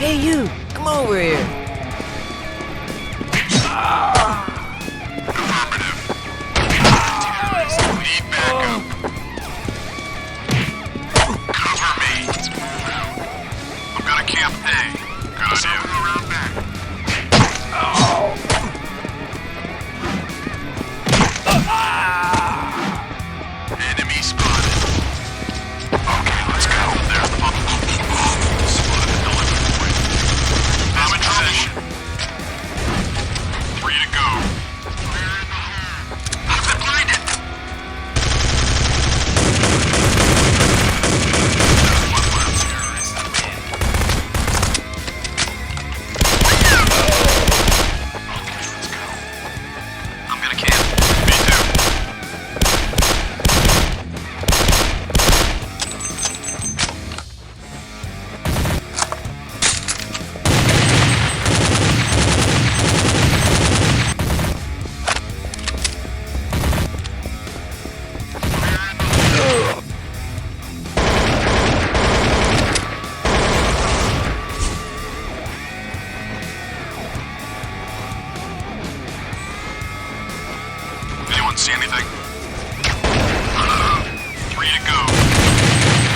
Hey, you! Come over here! Need backup. Cover me. I'm gonna camp A. Good idea. Around back. Enemy spotted. Okay, let's go. There's the bomb. Spotted. Delivered point. I'm in position. 3 to go. I've been blinded. One left here is the win. Okay, let's go. I'm gonna camp. Me too. Anyone see anything? 3 to go.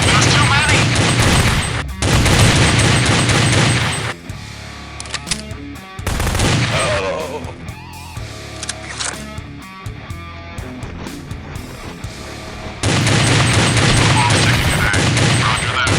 There's too many! Bomb's ticking today. Roger that.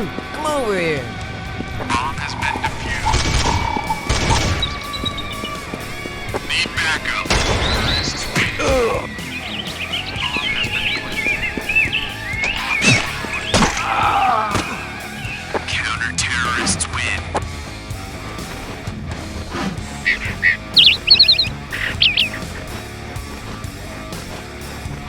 you! Come over here! Bomb has been defused. Need backup. Terrorists waiting.